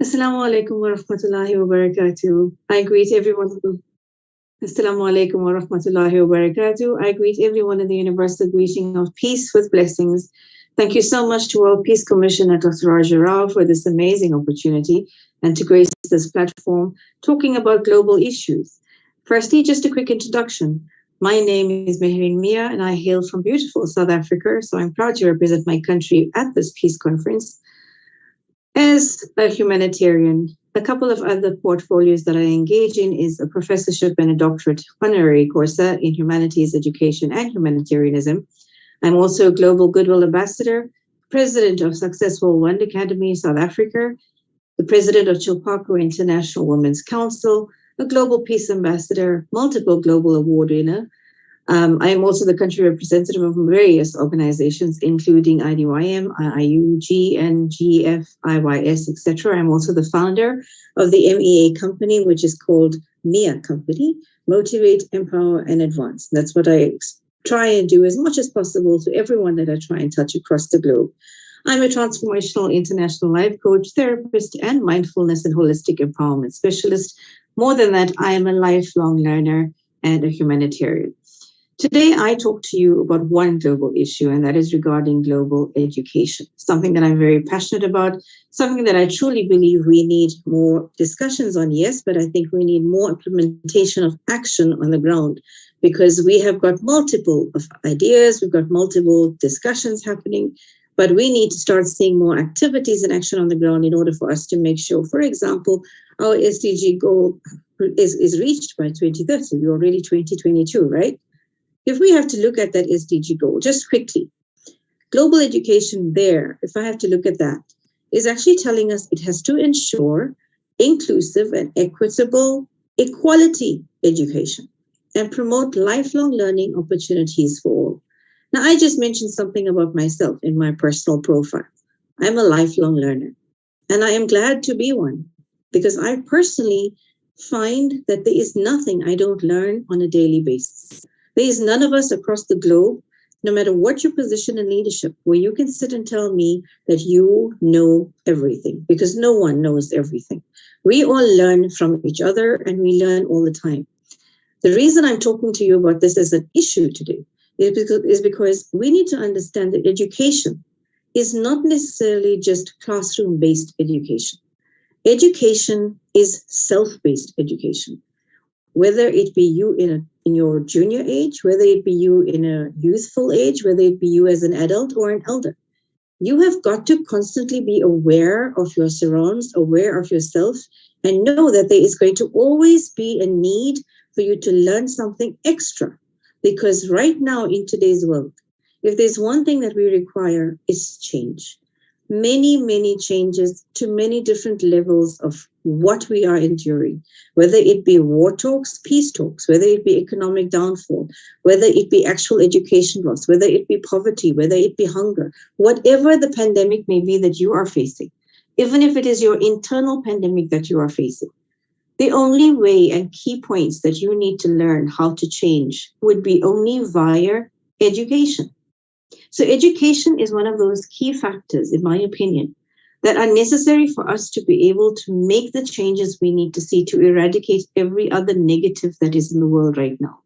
Assalamu alaikum wa rahmatullahi wa barakatuh. I greet everyone. Assalamu alaikum wa rahmatullahi wa barakatuh. I greet everyone in the universal greeting of peace with blessings. Thank you so much to World Peace Commissioner Dr. Raja Rao for this amazing opportunity and to grace this platform talking about global issues. Firstly, just a quick introduction. My name is Mehreen Mia and I hail from beautiful South Africa, so I'm proud to represent my country at this peace conference. As a humanitarian, a couple of other portfolios that I engage in is a professorship and a doctorate honorary course in Humanities, Education, and Humanitarianism. I'm also a Global Goodwill Ambassador, president of Successful One Academy South Africa, the president of Chilparco International Women's Council, a Global Peace Ambassador, multiple global award winner. I am also the country representative of various organizations, including IDYM, IIU, GN, GF, IYS, etc. I'm also the founder of the MEA Company, which is called MEA Company, Motivate, Empower, and Advance. That's what I try and do as much as possible to everyone that I try and touch across the globe. I'm a transformational international life coach, therapist, and mindfulness and holistic empowerment specialist. More than that, I am a lifelong learner and a humanitarian. Today, I talk to you about one global issue, and that is regarding global education, something that I'm very passionate about, something that I truly believe we need more discussions on, yes, but I think we need more implementation of action on the ground because we have got multiple of ideas, we've got multiple discussions happening, but we need to start seeing more activities and action on the ground in order for us to make sure, for example, our SDG goal is reached by 2030. We're already 2022, right? If we have to look at that SDG goal, just quickly, global education there, if I have to look at that, is actually telling us it has to ensure inclusive and equitable equality education and promote lifelong learning opportunities for all. Now, I just mentioned something about myself in my personal profile. I'm a lifelong learner, and I am glad to be one because I personally find that there is nothing I don't learn on a daily basis. There is none of us across the globe, no matter what your position in leadership, where you can sit and tell me that you know everything, because no one knows everything. We all learn from each other and we learn all the time. The reason I'm talking to you about this as an issue today is because we need to understand that education is not necessarily just classroom-based education. Education is self-based education. Whether it be you in your junior age, whether it be you in a youthful age, whether it be you as an adult or an elder, you have got to constantly be aware of your surroundings, aware of yourself, and know that there is going to always be a need for you to learn something extra. Because right now in today's world, if there's one thing that we require, it's change. Many, many changes to many different levels of what we are enduring, whether it be war talks, peace talks, whether it be economic downfall, whether it be actual education loss, whether it be poverty, whether it be hunger, whatever the pandemic may be that you are facing, even if it is your internal pandemic that you are facing, the only way and key points that you need to learn how to change would be only via education. So education is one of those key factors, in my opinion, that are necessary for us to be able to make the changes we need to see to eradicate every other negative that is in the world right now.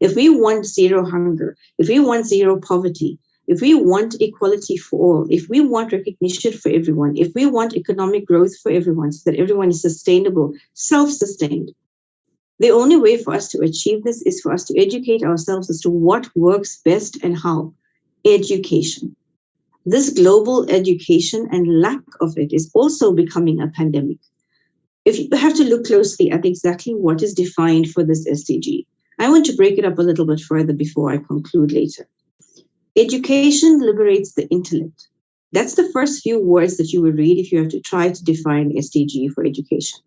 If we want zero hunger, if we want zero poverty, if we want equality for all, if we want recognition for everyone, if we want economic growth for everyone so that everyone is sustainable, self-sustained, the only way for us to achieve this is for us to educate ourselves as to what works best and how. Education. This global education and lack of it is also becoming a pandemic. If you have to look closely at exactly what is defined for this SDG, I want to break it up a little bit further before I conclude later. Education liberates the intellect. That's the first few words that you will read if you have to try to define SDG for education.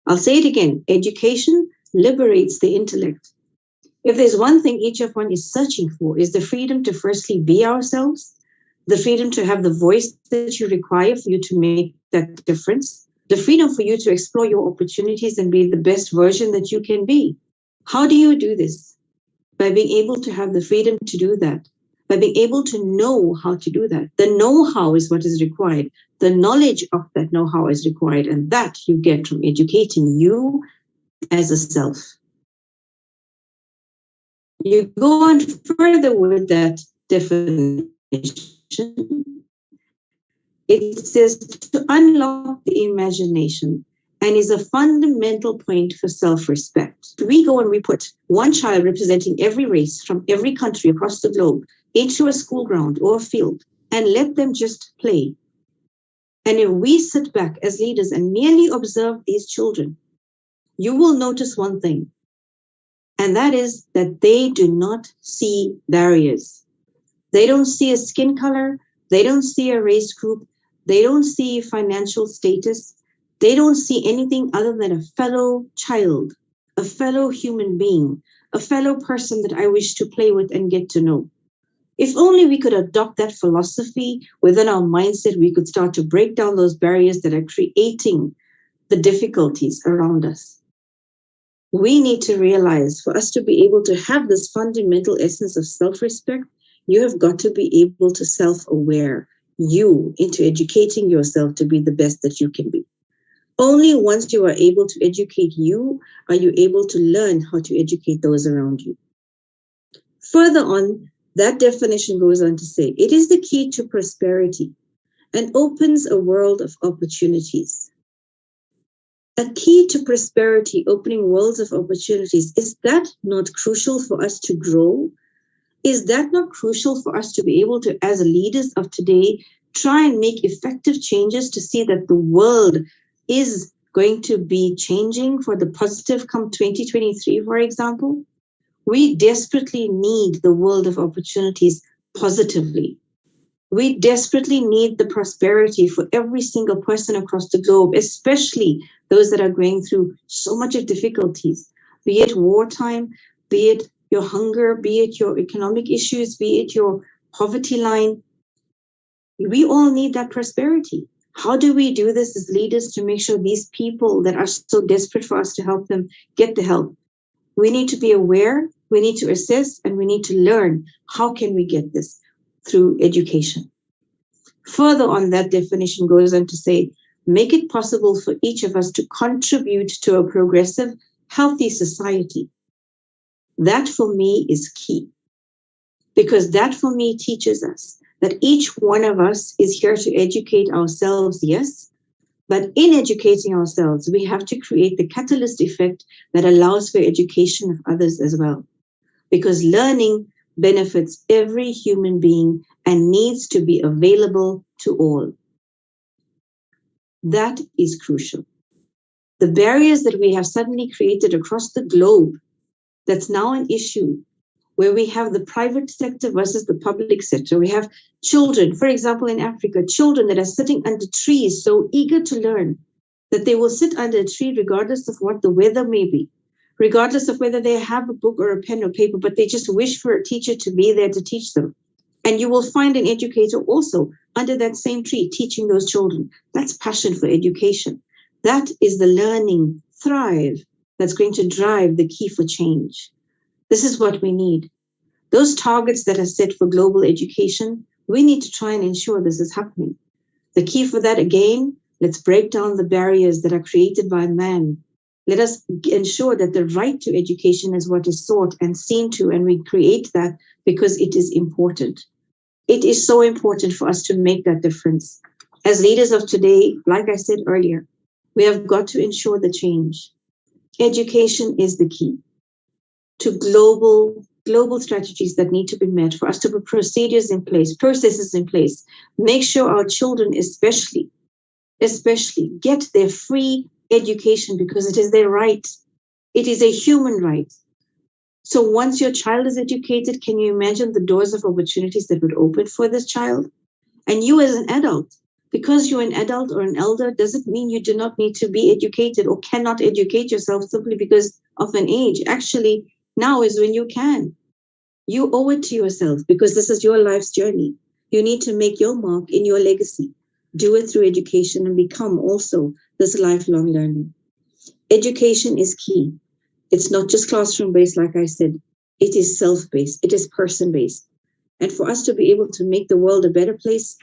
I'll say it again. Education liberates the intellect. If there's one thing each of one is searching for, is the freedom to firstly be ourselves, the freedom to have the voice that you require for you to make that difference, the freedom for you to explore your opportunities and be the best version that you can be. How do you do this? By being able to have the freedom to do that, by being able to have the by being able to know how to do that. The know-how is what is required. The knowledge of that know-how is required, and that you get from educating you as a self. You go on further with that definition. It says to unlock the imagination and is a fundamental point for self-respect. We go and we put one child representing every race from every country across the globe into a school ground or a field and let them just play. And if we sit back as leaders and merely observe these children, you will notice one thing, and that is that they do not see barriers. They don't see a skin color. They don't see a race group. They don't see financial status. They don't see anything other than a fellow child, a fellow human being, a fellow person that I wish to play with and get to know. If only we could adopt that philosophy within our mindset, we could start to break down those barriers that are creating the difficulties around us. We need to realize for us to be able to have this fundamental essence of self-respect, you have got to be able to self-aware you into educating yourself to be the best that you can be. Only once you are able to educate you are you able to learn how to educate those around you. Further on, that definition goes on to say, it is the key to prosperity and opens a world of opportunities. A key to prosperity, opening worlds of opportunities. Is that not crucial for us to grow? Is that not crucial for us to be able to, as leaders of today, try and make effective changes to see that the world is going to be changing for the positive come 2023, for example? We desperately need the world of opportunities positively. We desperately need the prosperity for every single person across the globe, especially those that are going through so much of difficulties, be it wartime, be it your hunger, be it your economic issues, be it your poverty line. We all need that prosperity. How do we do this as leaders to make sure these people that are so desperate for us to help them get the help? We need to be aware, we need to assess, and we need to learn how can we get this through education. Further on, that definition goes on to say, make it possible for each of us to contribute to a progressive, healthy society. That for me is key, because that for me teaches us that each one of us is here to educate ourselves, yes, but in educating ourselves, we have to create the catalyst effect that allows for education of others as well, because learning benefits every human being and needs to be available to all. That is crucial. The barriers that we have suddenly created across the globe, that's now an issue where we have the private sector versus the public sector. We have children, for example, in Africa, children that are sitting under trees, so eager to learn that they will sit under a tree regardless of what the weather may be, regardless of whether they have a book or a pen or paper, but they just wish for a teacher to be there to teach them. And you will find an educator also under that same tree teaching those children. That's passion for education. That is the learning thrive that's going to drive the key for change. This is what we need. Those targets that are set for global education, we need to try and ensure this is happening. The key for that, again, let's break down the barriers that are created by man. Let us ensure that the right to education is what is sought and seen to, and we create that because it is important. It is so important for us to make that difference. As leaders of today, like I said earlier, we have got to ensure the change. Education is the key to global strategies that need to be met, for us to put procedures in place, processes in place, make sure our children especially get their free education because it is their right. It is a human right. So once your child is educated, can you imagine the doors of opportunities that would open for this child? And you as an adult, because you're an adult or an elder, doesn't mean you do not need to be educated or cannot educate yourself simply because of an age. Actually, now is when you can. You owe it to yourself because this is your life's journey. You need to make your mark in your legacy. Do it through education and become also this lifelong learner. Education is key. It's not just classroom-based, like I said. It is self-based. It is person-based. And for us to be able to make the world a better place,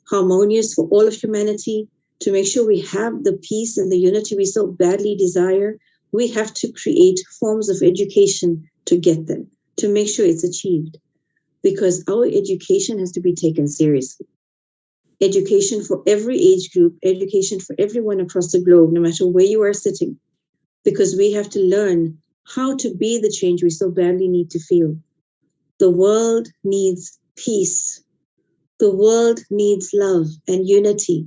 harmonious for all of humanity, to make sure we have the peace and the unity we so badly desire, we have to create forms of education to get them, to make sure it's achieved. Because our education has to be taken seriously. Education for every age group, education for everyone across the globe, no matter where you are sitting, because we have to learn how to be the change we so badly need to feel. The world needs peace. The world needs love and unity.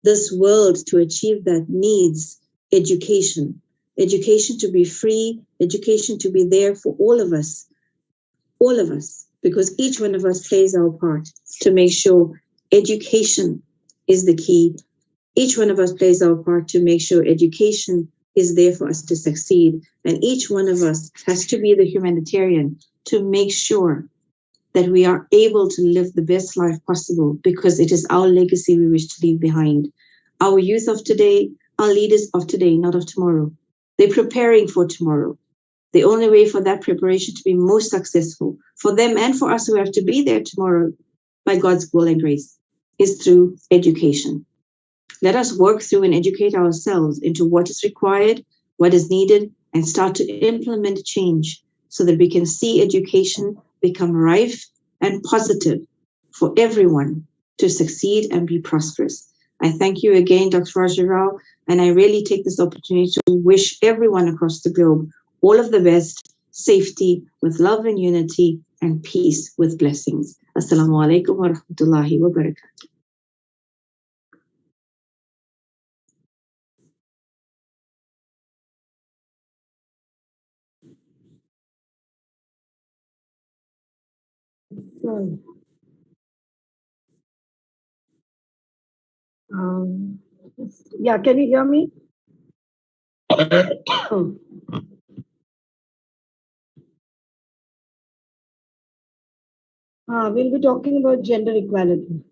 This world, to achieve that, needs education. Education to be free, education to be there for all of us, because each one of us plays our part to make sure education is the key. Each one of us plays our part to make sure education is there for us to succeed. And each one of us has to be the humanitarian to make sure that we are able to live the best life possible, because it is our legacy we wish to leave behind. Our youth of today, our leaders of today, not of tomorrow. They're preparing for tomorrow. The only way for that preparation to be most successful for them and for us who have to be there tomorrow by God's will and grace is through education. Let us work through and educate ourselves into what is required, what is needed, and start to implement change so that we can see education become rife and positive for everyone to succeed and be prosperous. I thank you again, Dr. Raja Rao, and I really take this opportunity to wish everyone across the globe all of the best, safety with love and unity, and peace with blessings. Assalamu alaikum wa rahmatullahi wa barakatuh. So, yeah, can you hear me? We'll be talking about gender equality.